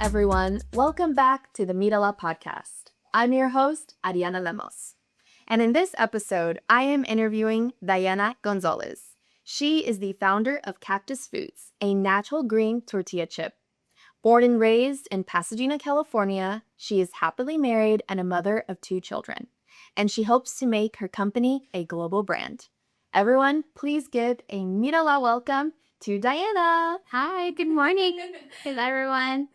everyone. Welcome back to the MíraLA podcast. I'm your host, Arianna Lemos. And in this episode, I am interviewing Diana González. She is the founder of Cactus Foods, a natural green tortilla chip. Born and raised in Pasadena, California, she is happily married and a mother of 2 children. And she hopes to make her company a global brand. Everyone, please give a MíraLA welcome to Diana. Hi, good morning. Hello, everyone.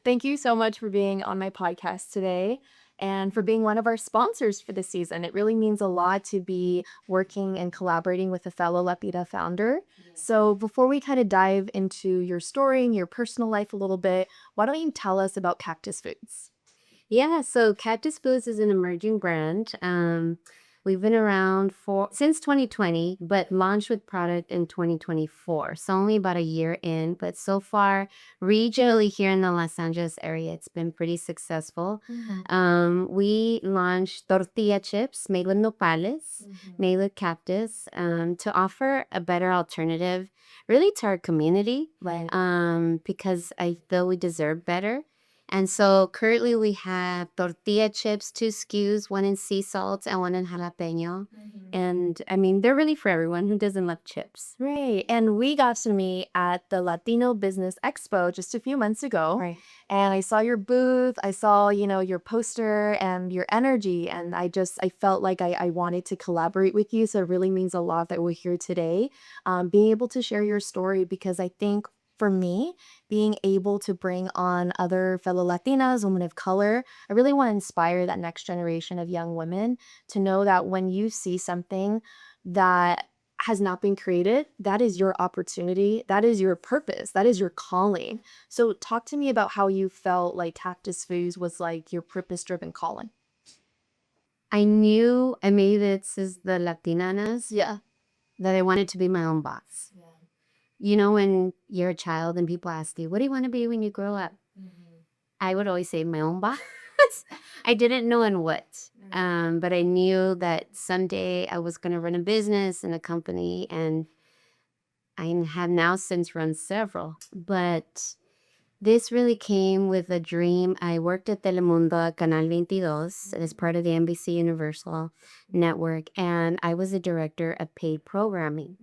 Thank you so much for being on my podcast today and for being one of our sponsors for this season. It really means a lot to be working and collaborating with a fellow Latina founder. So before we kind of dive into your story and your personal life a little bit, why don't you tell us about Cactus Foods? Yeah, so Cactus Foods is an emerging brand. We've been around since 2020, but launched with product in 2024. So only about a year in, but so far, regionally here in the Los Angeles area, it's been pretty successful. We launched tortilla chips made with nopales, made with cactus, to offer a better alternative, really to our community, Right. because I feel we deserve better. And so currently we have tortilla chips, 2 SKUs, one in sea salt and one in jalapeno. And I mean, they're really for everyone who doesn't love chips. Right. And we got to meet at the Latino Business Expo just a few months ago. Right. And I saw your booth, I saw, your poster and your energy. And I felt like I wanted to collaborate with you. So it really means a lot that we're here today, being able to share your story, because I think for me, being able to bring on other fellow Latinas, women of color, I really want to inspire that next generation of young women to know that when you see something that has not been created, that is your opportunity, that is your purpose, that is your calling. So talk to me about how you felt like Cactus Foods was like your purpose-driven calling. I knew, and maybe this is the Latinanas, Yeah. that I wanted to be my own boss. You know, when you're a child and people ask you, what do you want to be when you grow up? I would always say my own boss. I didn't know in what, but I knew that someday I was going to run a business and a company, and I have now since run several. But this really came with a dream. I worked at Telemundo, Canal 22, as part of the NBC Universal network, and I was a director of paid programming.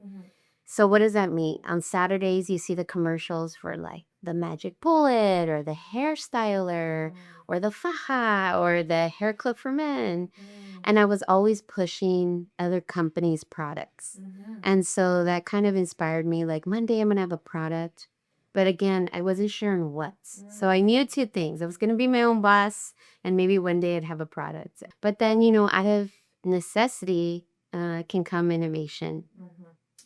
So what does that mean? On Saturdays, you see the commercials for like the magic bullet or the hairstyler or the faja or the hair clip for men. And I was always pushing other companies' products. And so that kind of inspired me, like Monday I'm going to have a product. But again, I wasn't sure on what. So I knew 2 things. I was going to be my own boss, and maybe one day I'd have a product. But then, out of necessity can come innovation.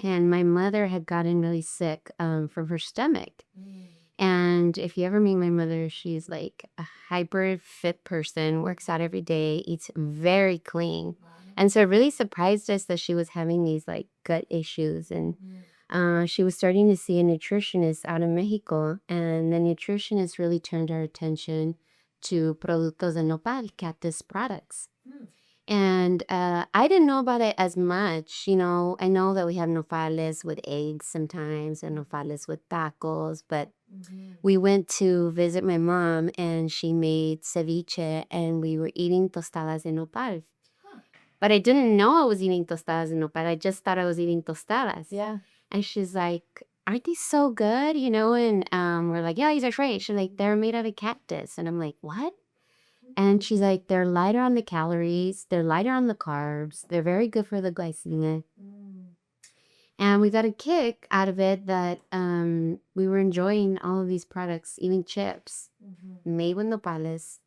And my mother had gotten really sick from her stomach. And if you ever meet my mother, she's like a hyper fit person, works out every day, eats very clean. And so it really surprised us that she was having these like gut issues. And she was starting to see a nutritionist out of Mexico. And the nutritionist really turned our attention to Productos de Nopal, cactus products. And I didn't know about it as much. I know that we have nopales with eggs sometimes and nopales with tacos, but we went to visit my mom and she made ceviche and we were eating tostadas de nopal. But I didn't know I was eating tostadas de nopal. I just thought I was eating tostadas. Yeah. And she's like, aren't these so good? And we're like, yeah, these are great. She's like, they're made out of cactus. And I'm like, what? And she's like, they're lighter on the calories, they're lighter on the carbs, they're very good for the glycemia. And we got a kick out of it that we were enjoying all of these products, eating chips made with nopales,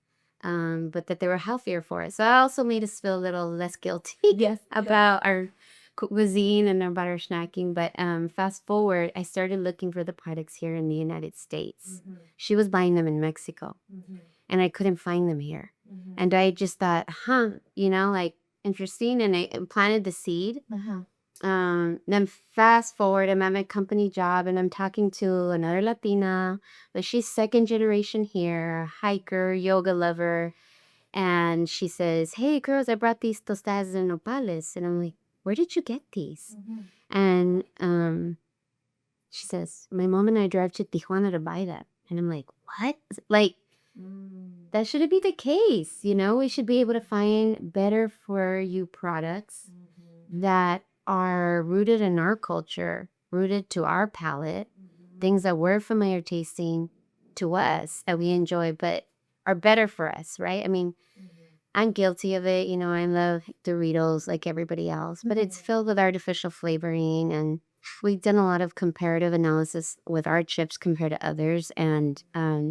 but that they were healthier for us. So it also made us feel a little less guilty about our cuisine and about our snacking. But fast forward, I started looking for the products here in the United States. She was buying them in Mexico. And I couldn't find them here. And I just thought, like interesting. And I planted the seed. Then fast forward, I'm at my company job and I'm talking to another Latina, but she's 2nd generation here, hiker, yoga lover. And she says, hey girls, I brought these tostadas de nopales. And I'm like, where did you get these? And she says, my mom and I drive to Tijuana to buy that. And I'm like, what? Like, that shouldn't be the case. We should be able to find better for you products that are rooted in our culture, rooted to our palate, things that we're familiar tasting to us that we enjoy, but are better for us, right? I mean, I'm guilty of it. I love Doritos like everybody else, but it's filled with artificial flavoring. And we've done a lot of comparative analysis with our chips compared to others. And they're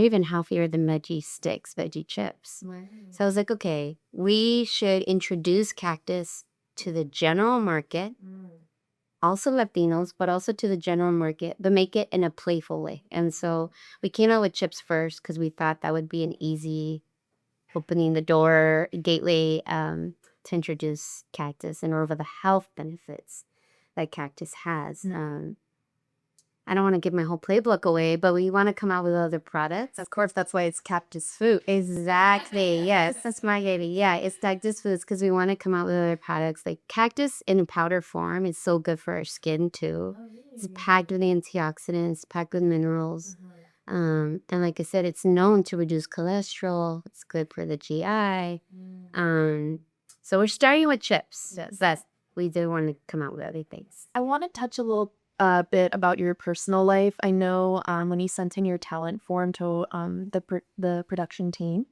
even healthier than veggie chips. Right. So I was like, okay, we should introduce cactus to the general market, also Latinos, but also to the general market, but make it in a playful way. And so we came out with chips first because we thought that would be an easy opening the door gateway to introduce cactus and over the health benefits that cactus has. I don't want to give my whole playbook away, but we want to come out with other products. Of course, that's why it's Cactus Food. Exactly. Yes, that's my baby. Yeah, it's Cactus Foods because we want to come out with other products. Like cactus in powder form is so good for our skin too. It's packed with antioxidants, packed with minerals. And like I said, it's known to reduce cholesterol. It's good for the GI. So we're starting with chips. That's we do want to come out with other things. I want to touch a little bit about your personal life. I know when you sent in your talent form to the production team,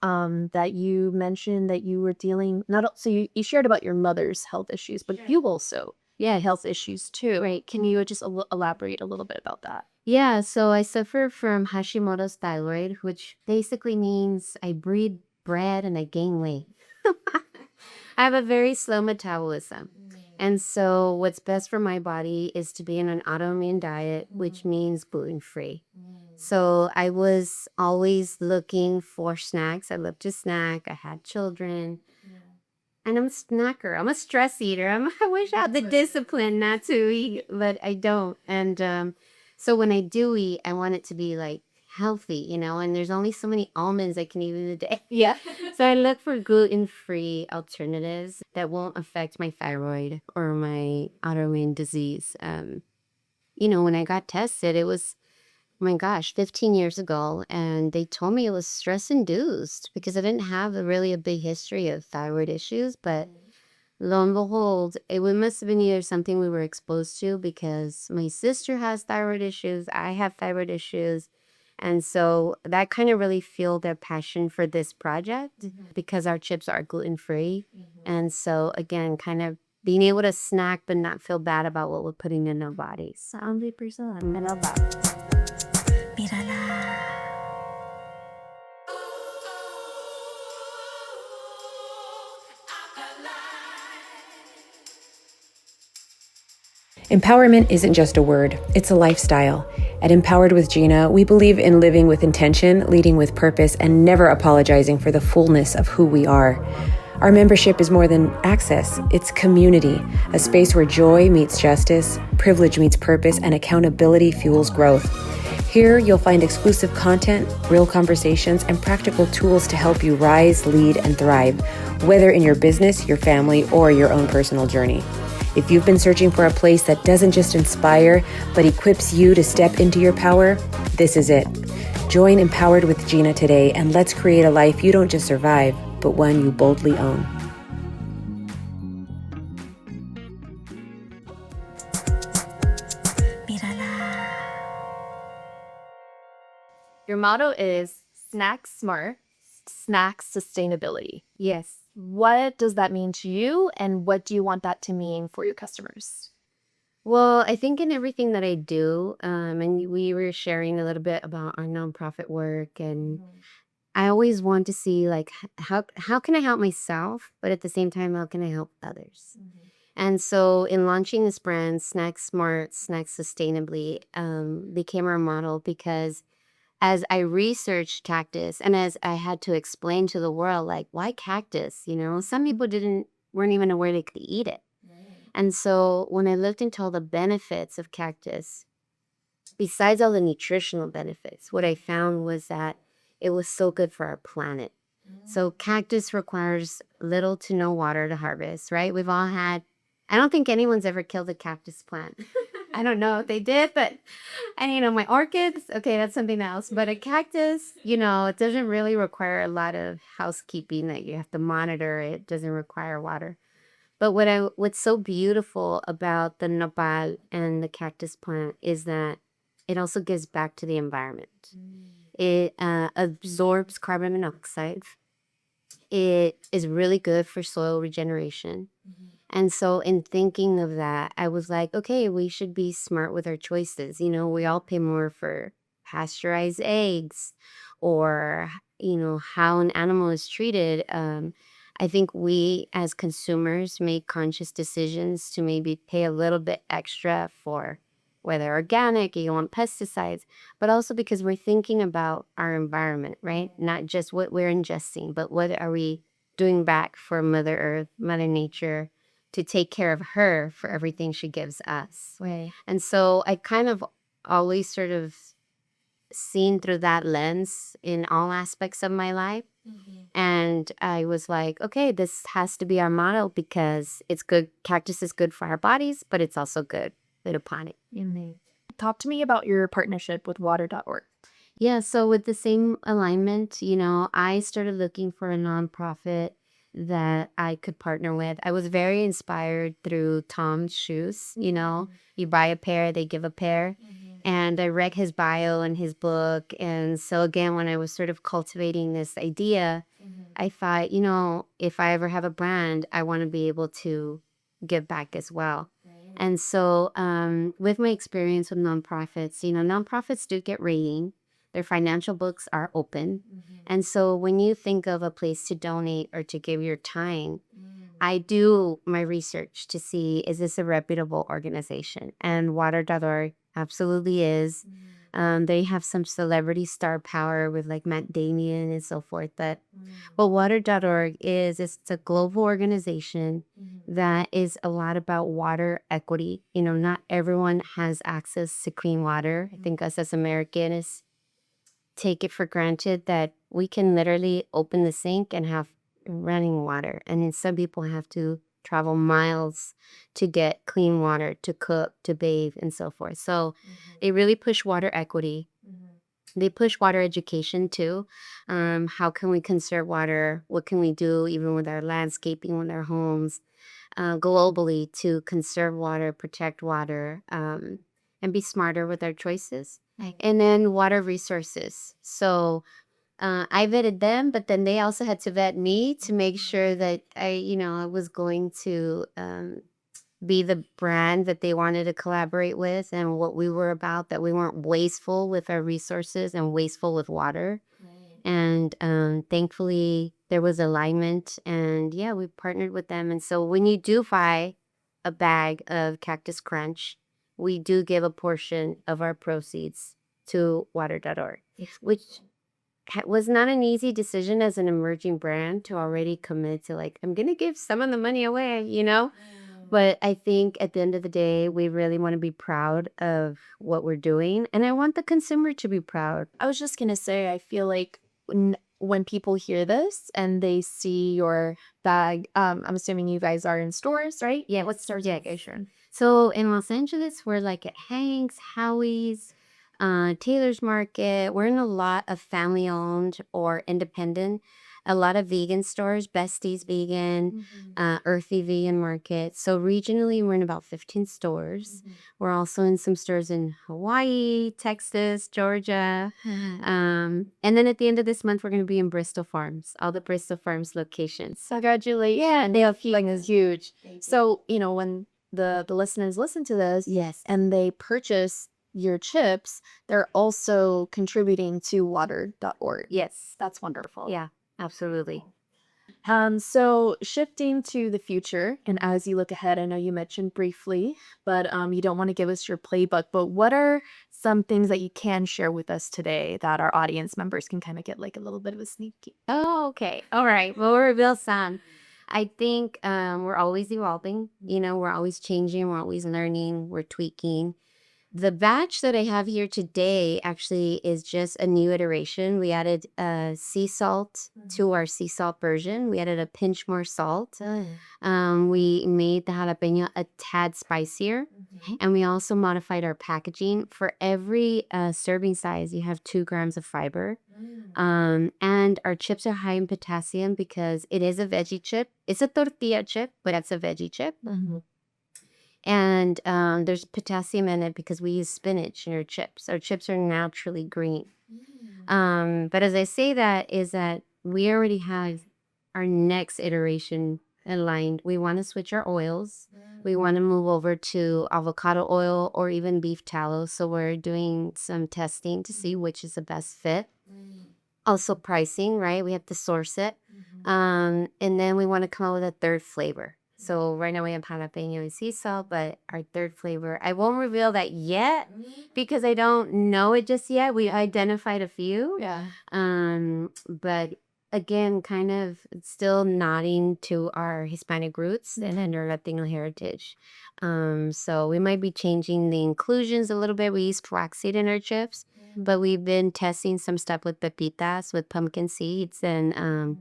that you mentioned that you were dealing so you shared about your mother's health issues, but you also health issues too. Right. Can you just elaborate a little bit about that? Yeah, so I suffer from Hashimoto's thyroid, which basically means I breed bread and I gain weight. I have a very slow metabolism. And so what's best for my body is to be in an autoimmune diet, which means gluten-free. So I was always looking for snacks. I love to snack. I had children. And I'm a snacker. I'm a stress eater. I wish I had the discipline not to eat, but I don't. And so when I do eat, I want it to be like healthy, and there's only so many almonds I can eat in a day. Yeah. So I look for gluten-free alternatives that won't affect my thyroid or my autoimmune disease. When I got tested, it was, oh my gosh, 15 years ago, and they told me it was stress-induced because I didn't have really a big history of thyroid issues, but lo and behold, it must have been either something we were exposed to because my sister has thyroid issues, I have thyroid issues, and so that kind of really fueled their passion for this project because our chips are gluten-free. And so, again, kind of being able to snack but not feel bad about what we're putting in our bodies. 100%. I love that. MíraLA. Empowerment isn't just a word, it's a lifestyle. At Empowered with Gina, we believe in living with intention, leading with purpose, and never apologizing for the fullness of who we are. Our membership is more than access, it's community, a space where joy meets justice, privilege meets purpose, and accountability fuels growth. Here, you'll find exclusive content, real conversations, and practical tools to help you rise, lead, and thrive, whether in your business, your family, or your own personal journey. If you've been searching for a place that doesn't just inspire, but equips you to step into your power, this is it. Join Empowered with Gina today, and let's create a life you don't just survive, but one you boldly own. MíraLA. Your motto is snack smart, snack sustainability. Yes. What does that mean to you, and what do you want that to mean for your customers? Well, I think in everything that I do, and we were sharing a little bit about our nonprofit work, and I always want to see like how can I help myself, but at the same time, how can I help others? And so in launching this brand, Snack Smart, Snack Sustainably, became our model because as I researched cactus and as I had to explain to the world, like, why cactus? Some people weren't even aware they could eat it. And so when I looked into all the benefits of cactus, besides all the nutritional benefits, what I found was that it was so good for our planet. So cactus requires little to no water to harvest, right? We've all had, I don't think anyone's ever killed a cactus plant. I don't know if they did, but and my orchids, okay, that's something else. But a cactus, it doesn't really require a lot of housekeeping that you have to monitor. It doesn't require water. But what's so beautiful about the nopal and the cactus plant is that it also gives back to the environment. It absorbs carbon monoxide. It is really good for soil regeneration. And so in thinking of that, I was like, okay, we should be smart with our choices. We all pay more for pasteurized eggs or, how an animal is treated. I think we as consumers make conscious decisions to maybe pay a little bit extra for whether organic, you don't want pesticides, but also because we're thinking about our environment, right? Not just what we're ingesting, but what are we doing back for Mother Earth, Mother Nature, to take care of her for everything she gives us. Right. And so I kind of always sort of seen through that lens in all aspects of my life. And I was like, okay, this has to be our motto because it's good. Cactus is good for our bodies, but it's also good for the planet. Talk to me about your partnership with water.org. Yeah, so with the same alignment, I started looking for a nonprofit that I could partner with. I was very inspired through Tom's shoes. You buy a pair, they give a pair. And I read his bio and his book. And so, again, when I was sort of cultivating this idea, I thought, if I ever have a brand, I want to be able to give back as well. And so, with my experience with nonprofits, nonprofits do get rating. Their financial books are open. And so when you think of a place to donate or to give your time, I do my research to see, is this a reputable organization? And water.org absolutely is. They have some celebrity star power with like Matt Damien and so forth. But water.org it's a global organization that is a lot about water equity. Not everyone has access to clean water. I think us as Americans take it for granted that we can literally open the sink and have running water. And then some people have to travel miles to get clean water, to cook, to bathe, and so forth. So they really push water equity. They push water education too. How can we conserve water? What can we do even with our landscaping, with our homes, globally to conserve water, protect water, and be smarter with our choices? And then water resources. So I vetted them, but then they also had to vet me to make sure that I was going to be the brand that they wanted to collaborate with and what we were about, that we weren't wasteful with our resources and wasteful with water. And thankfully, there was alignment. And yeah, we partnered with them. And so when you do buy a bag of Cactus Crunch, we do give a portion of our proceeds to water.org, which was not an easy decision as an emerging brand to already commit to, like, I'm going to give some of the money away. But I think at the end of the day, we really want to be proud of what we're doing. And I want the consumer to be proud. I was just going to say, I feel like when people hear this and they see your bag, I'm assuming you guys are in stores, right? Yeah, what stores? Yeah, sure. So in Los Angeles, we're like at Hank's, Howie's, Taylor's Market. We're in a lot of family-owned or independent. A lot of vegan stores, Bestie's Vegan, Earthy Vegan Market. So regionally, we're in about 15 stores. We're also in some stores in Hawaii, Texas, Georgia. And then at the end of this month, we're going to be in Bristol Farms, all the Bristol Farms locations. Congratulations. Yeah, and they have is huge. So, when the listeners listen to this, Yes. and they purchase your chips, they're also contributing to water.org. Yes. That's wonderful. Yeah. Absolutely. So shifting to the future, and as you look ahead, I know you mentioned briefly, but you don't want to give us your playbook, but what are some things that you can share with us today that our audience members can kind of get like a little bit of a sneak peek? Oh, okay. All right. Well, we'll reveal some. I think we're always evolving. We're always changing. We're always learning. We're tweaking. The batch that I have here today actually is just a new iteration. We added sea salt to our sea salt version. We added a pinch more salt. We made the jalapeno a tad spicier. And we also modified our packaging. For every serving size, you have 2 grams of fiber. And our chips are high in potassium because it is a veggie chip. It's a tortilla chip, but it's a veggie chip. And there's potassium in it because we use spinach in our chips. Our chips are naturally green. But as I say that is that we already have our next iteration aligned. We want to switch our oils. We want to move over to avocado oil or even beef tallow. So we're doing some testing to see which is the best fit. Also pricing, right? We have to source it. And then we want to come up with a third flavor. So right now we have jalapeno and sea salt, but our third flavor, I won't reveal that yet because I don't know it just yet. We identified a few. Yeah. But again, kind of still nodding to our Hispanic roots and our Latino heritage. So we might be changing the inclusions a little bit. We use flaxseed in our chips, but we've been testing some stuff with pepitas, with pumpkin seeds, and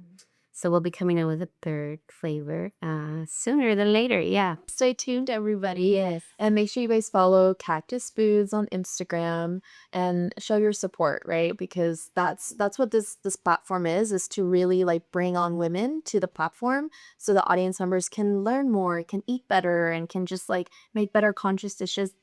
so we'll be coming out with a third flavor sooner than later. Yeah. Stay tuned, everybody. Yes. And make sure you guys follow Cactus Foods on Instagram and show your support, right? Because that's what this platform is to really like bring on women to the platform so the audience members can learn more, can eat better, and can just like make better conscious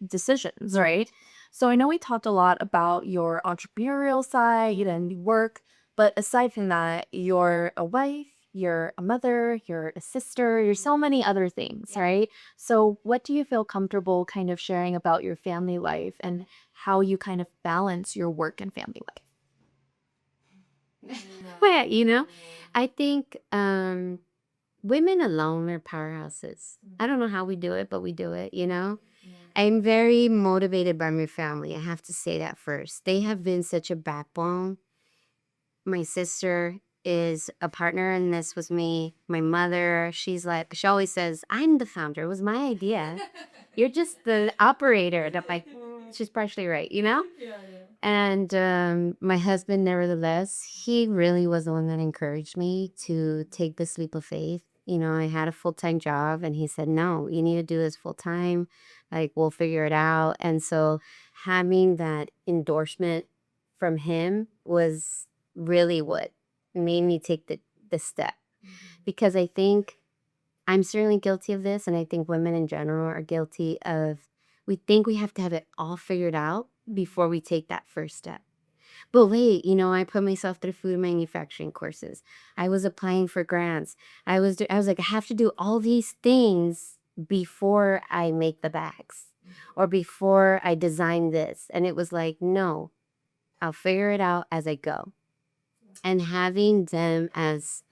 decisions, right? So I know we talked a lot about your entrepreneurial side and work, but aside from that, you're a wife, you're a mother, you're a sister, you're so many other things, right? So, what do you feel comfortable kind of sharing about your family life and how you kind of balance your work and family life? Well, I think women alone are powerhouses. I don't know how we do it, but we do it. I'm very motivated by my family. I have to say that first. They have been such a backbone. My sister is a partner in this with me. My mother, she always says, I'm the founder. It was my idea. You're just the operator. And I'm like, she's partially right. And my husband, nevertheless, he really was the one that encouraged me to take this leap of faith. I had a full-time job and he said, no, you need to do this full-time. Like, we'll figure it out. And so having that endorsement from him was really what made me take the step. Because I think I'm certainly guilty of this, and I think women in general are guilty of, we think we have to have it all figured out before we take that first step. But wait, I put myself through food manufacturing courses. I was applying for grants. I was like, I have to do all these things before I make the bags or before I design this. And it was like, no, I'll figure it out as I go. And having them as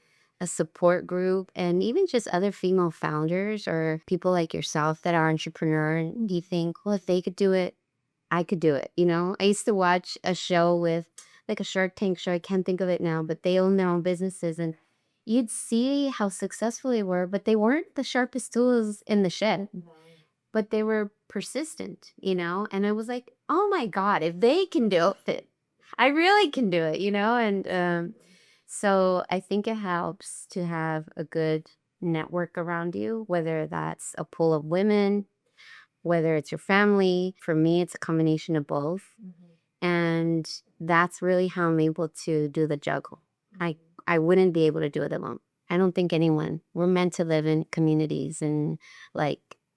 a support group and even just other female founders or people like yourself that are entrepreneur, and you think, well, if they could do it, I could do it. I used to watch a show with like a Shark Tank show. I can't think of it now, but they own their own businesses and you'd see how successful they were, but they weren't the sharpest tools in the shed, but they were persistent, and I was like, oh my God, if they can do it, I really can do it, and so I think it helps to have a good network around you, whether that's a pool of women, whether it's your family. For me, it's a combination of both. And that's really how I'm able to do the juggle. I wouldn't be able to do it alone. I don't think anyone. We're meant to live in communities and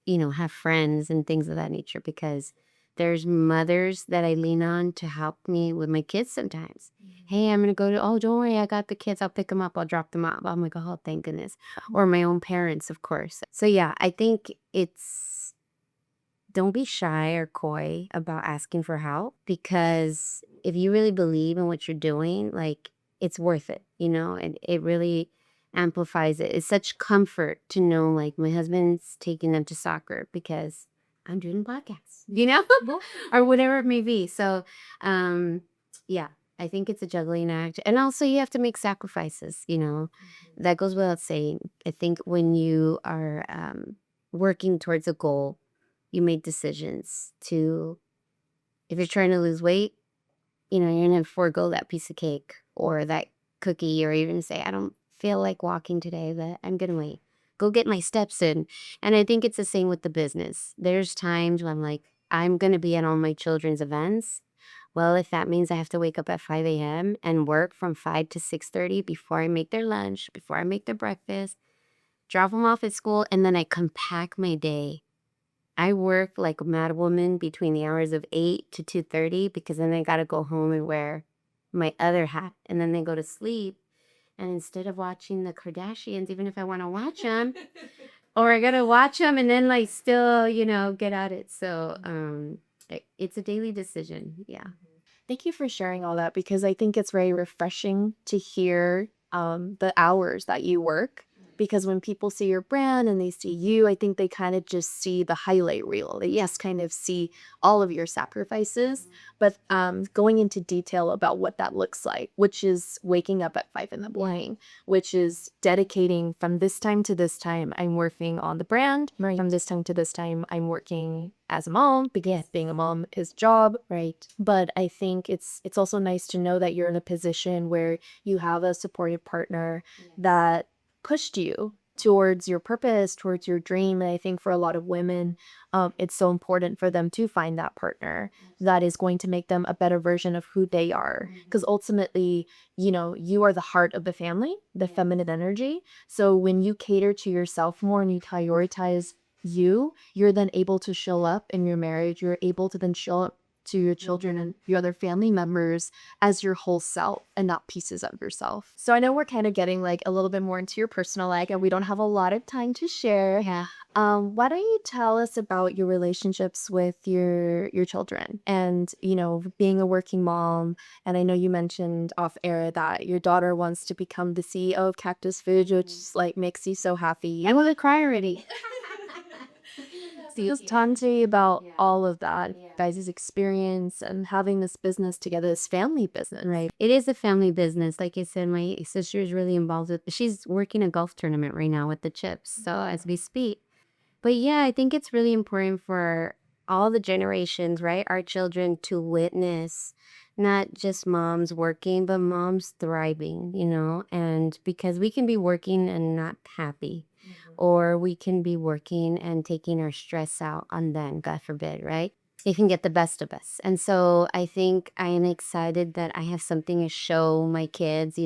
have friends and things of that nature because there's mothers that I lean on to help me with my kids sometimes. Hey, I'm going to go oh, don't worry, I got the kids. I'll pick them up. I'll drop them off. I'm like, oh, thank goodness. Or my own parents, of course. So yeah, I think don't be shy or coy about asking for help because if you really believe in what you're doing, like it's worth it, and it really amplifies it. It's such comfort to know like my husband's taking them to soccer because I'm doing podcasts, or whatever it may be. So, yeah, I think it's a juggling act. And also you have to make sacrifices, that goes without saying. I think when you are working towards a goal, you make decisions to If you're trying to lose weight, you're going to forego that piece of cake or that cookie, or even say, I don't feel like walking today, but I'm going to wait. Go get my steps in. And I think it's the same with the business. There's times when I'm like, I'm going to be at all my children's events. Well, if that means I have to wake up at 5 a.m. and work from 5 to 6:30 before I make their lunch, before I make their breakfast, drop them off at school, and then I compact my day. I work like a mad woman between the hours of 8 to 2:30 because then I got to go home and wear my other hat, and then they go to sleep. And instead of watching the Kardashians, even if I want to watch them, or I got to watch them and then like still, get at it. So it's a daily decision. Yeah. Thank you for sharing all that because I think it's very refreshing to hear the hours that you work. Because when people see your brand and they see you, I think they kind of just see the highlight reel. They, yes, kind of see all of your sacrifices, but going into detail about what that looks like, which is waking up at 5 in the morning, which is dedicating from this time to this time, I'm working on the brand. Right. From this time to this time, I'm working as a mom because being a mom is job. Right. But I think it's also nice to know that you're in a position where you have a supportive partner that pushed you towards your purpose, towards your dream. And I think for a lot of women, it's so important for them to find that partner that is going to make them a better version of who they are. Because ultimately, you are the heart of the family, the feminine energy. So when you cater to yourself more and you prioritize you're then able to show up in your marriage. You're able to then show up to your children and your other family members as your whole self and not pieces of yourself. So I know we're kind of getting like a little bit more into your personal life and we don't have a lot of time to share. Yeah. Why don't you tell us about your relationships with your children and, being a working mom. And I know you mentioned off air that your daughter wants to become the CEO of Cactus Foods, which like makes you so happy. I want to cry already. So just talk to me about all of that, guys' experience and having this business together, this family business, right? It is a family business. Like I said, my sister is really involved with, she's working a golf tournament right now with the chips. So as we speak. But yeah, I think it's really important for all the generations, right? Our children to witness not just moms working, but moms thriving, and because we can be working and not happy, or we can be working and taking our stress out on them, God forbid, right? It can get the best of us. And so I think I am excited that I have something to show my kids,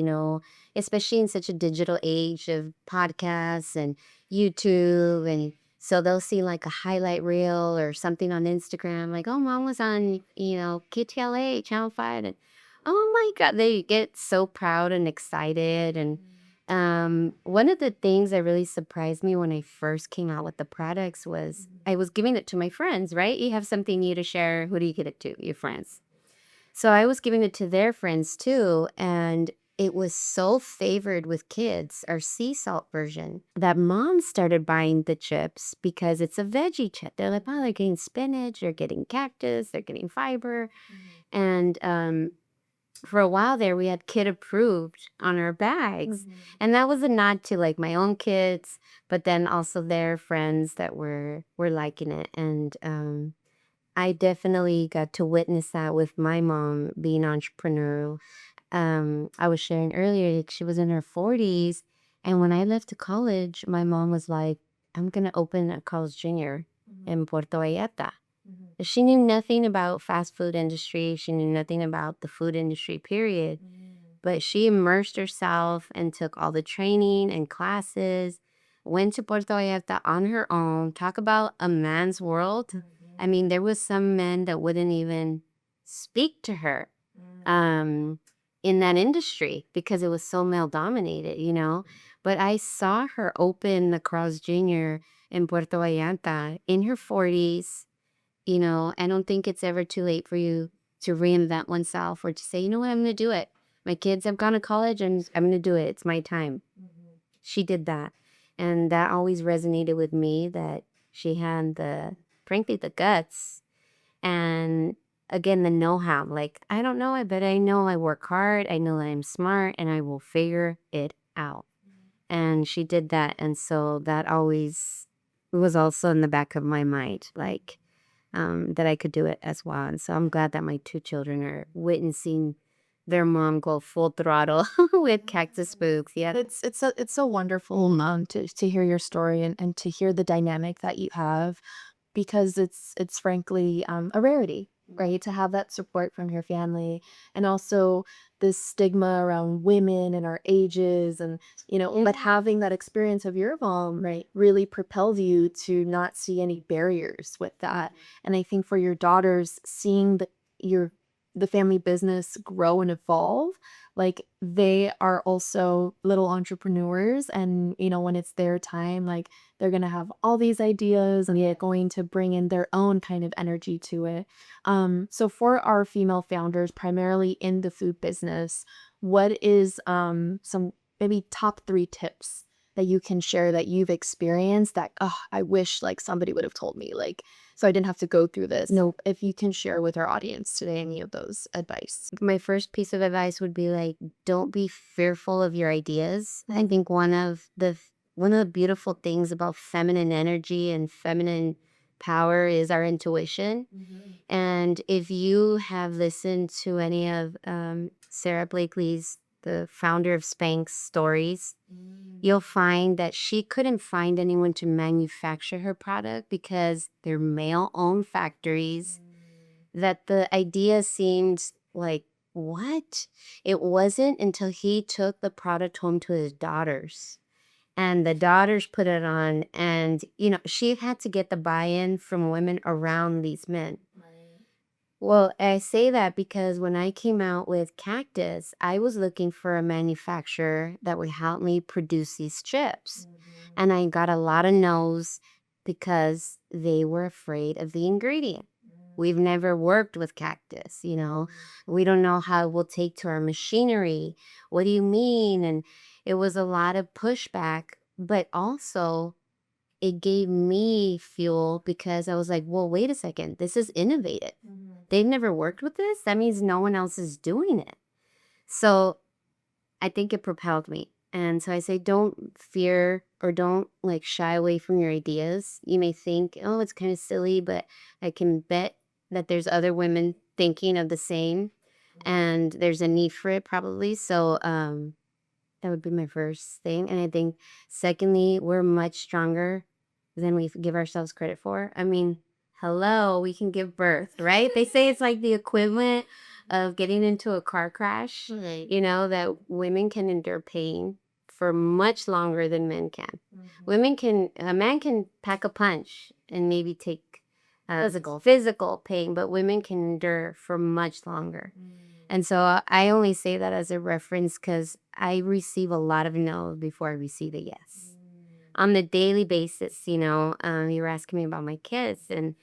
especially in such a digital age of podcasts and YouTube. And so they'll see like a highlight reel or something on Instagram, like, oh, mom was on, KTLA, Channel 5. And oh my God, they get so proud and excited. And one of the things that really surprised me when I first came out with the products was I was giving it to my friends, right? You have something new to share. Who do you give it to? Your friends. So I was giving it to their friends too. And it was so favored with kids, our sea salt version, that moms started buying the chips because it's a veggie chip. They're like, oh, they're getting spinach, they're getting cactus, they're getting fiber. And for a while there, we had kid approved on our bags. And that was a nod to like my own kids, but then also their friends that were liking it. And I definitely got to witness that with my mom being entrepreneurial. I was sharing earlier that she was in her 40s. And when I left to college, my mom was like, I'm going to open a Carl's Jr. in Puerto Vallarta. She knew nothing about fast food industry. She knew nothing about the food industry, period. But she immersed herself and took all the training and classes, went to Puerto Vallarta on her own. Talk about a man's world. I mean, there was some men that wouldn't even speak to her in that industry because it was so male dominated, But I saw her open the Carl's Jr. in Puerto Vallarta in her 40s. I don't think it's ever too late for you to reinvent oneself or to say, you know what, I'm going to do it. My kids have gone to college and I'm going to do it. It's my time. She did that. And that always resonated with me that she had frankly, the guts and again, the know-how. Like, I don't know it, but I know I work hard. I know I'm smart and I will figure it out. And she did that. And so that always was also in the back of my mind. Like, that I could do it as well. And so I'm glad that my 2 children are witnessing their mom go full throttle with Cactus Foods. Yeah. It's so wonderful, to hear your story and to hear the dynamic that you have because it's frankly a rarity, right? To have that support from your family and also this stigma around women and our ages and but having that experience of your mom, right, really propelled you to not see any barriers with that. And I think for your daughters, seeing the family business grow and evolve, like they are also little entrepreneurs and when it's their time, like they're gonna have all these ideas and they're going to bring in their own kind of energy to it. So for our female founders, primarily in the food business, what is some maybe top 3 tips that you can share that you've experienced that I wish like somebody would have told me, like so I didn't have to go through this. No, if you can share with our audience today any of those advice. My first piece of advice would be like, don't be fearful of your ideas. I think one of the beautiful things about feminine energy and feminine power is our intuition. And if you have listened to any of Sarah Blakely's, the founder of Spanx, stories, you'll find that she couldn't find anyone to manufacture her product because they're male-owned factories, that the idea seemed like, what? It wasn't until he took the product home to his daughters and the daughters put it on and, she had to get the buy-in from women around these men. Well, I say that because when I came out with Cactus, I was looking for a manufacturer that would help me produce these chips. And I got a lot of no's because they were afraid of the ingredient. We've never worked with Cactus, We don't know how it will take to our machinery. What do you mean? And it was a lot of pushback, but also it gave me fuel because I was like, well, wait a second, this is innovative. They've never worked with this. That means no one else is doing it. So I think it propelled me. And so I say, don't fear or don't like shy away from your ideas. You may think, oh, it's kind of silly, but I can bet that there's other women thinking of the same and there's a need for it probably. So that would be my first thing. And I think secondly, we're much stronger than we give ourselves credit for. I mean, hello, we can give birth, right? They say it's like the equivalent of getting into a car crash, that women can endure pain for much longer than men can. A man can pack a punch and maybe take physical pain, but women can endure for much longer. And so I only say that as a reference because I receive a lot of no before I receive a yes. On the daily basis, you were asking me about my kids and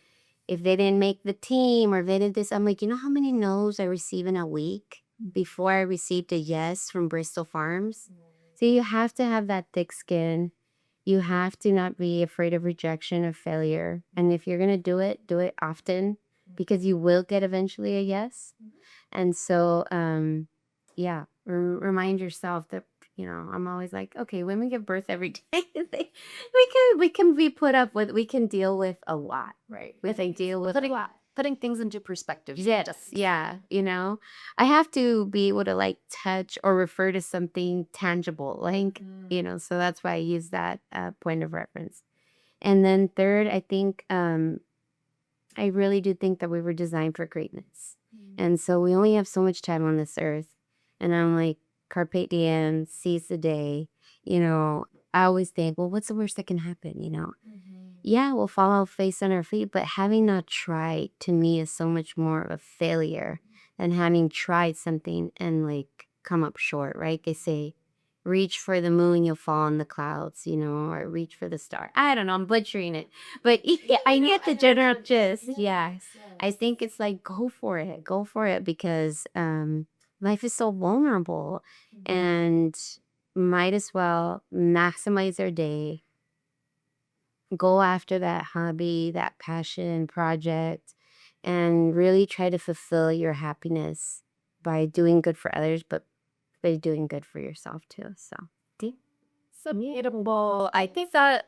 if they didn't make the team or if they did this, I'm like, you know how many no's I receive in a week before I received a yes from Bristol Farms? So you have to have that thick skin. You have to not be afraid of rejection or failure. And if you're going to do it often because you will get eventually a yes. And so, remind yourself that, I'm always like, okay, women give birth every day. we can be put up with, we can deal with a lot. Right. Deal with a lot. Putting things into perspective. Yes. Yeah. I have to be able to like touch or refer to something tangible, like, so that's why I use that point of reference. And then third, I think, I really do think that we were designed for greatness. And so we only have so much time on this earth. And I'm like, carpe diem, seize the day. I always think, well, what's the worst that can happen, Yeah, we'll fall face on our feet, but having not tried to me is so much more of a failure than having tried something and like come up short, right? They say, reach for the moon, you'll fall in the clouds, or reach for the star. I don't know, I'm butchering it. But I get the general gist. Yeah. I think it's like, go for it because life is so vulnerable and might as well maximize our day. Go after that hobby, that passion project, and really try to fulfill your happiness by doing good for others, but by doing good for yourself too. So, So beautiful. I think that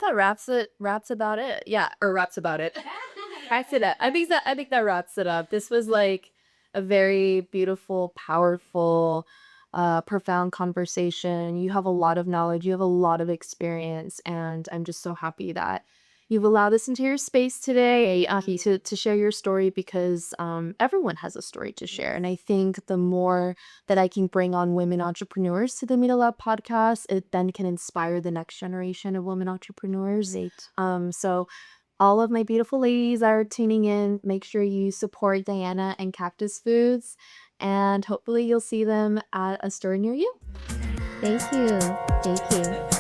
wraps about it. Yeah, or wraps about it. wraps it up. I think that wraps it up. This was like a very beautiful, powerful, profound conversation. You have a lot of knowledge, you have a lot of experience, and I'm just so happy that you've allowed us into your space today, to share your story because everyone has a story to share. And I think the more that I can bring on women entrepreneurs to the MíraLA podcast, it then can inspire the next generation of women entrepreneurs. Great. So all of my beautiful ladies that are tuning in, make sure you support Diana and Cactus Foods, and hopefully you'll see them at a store near you. Thank you. Thank you.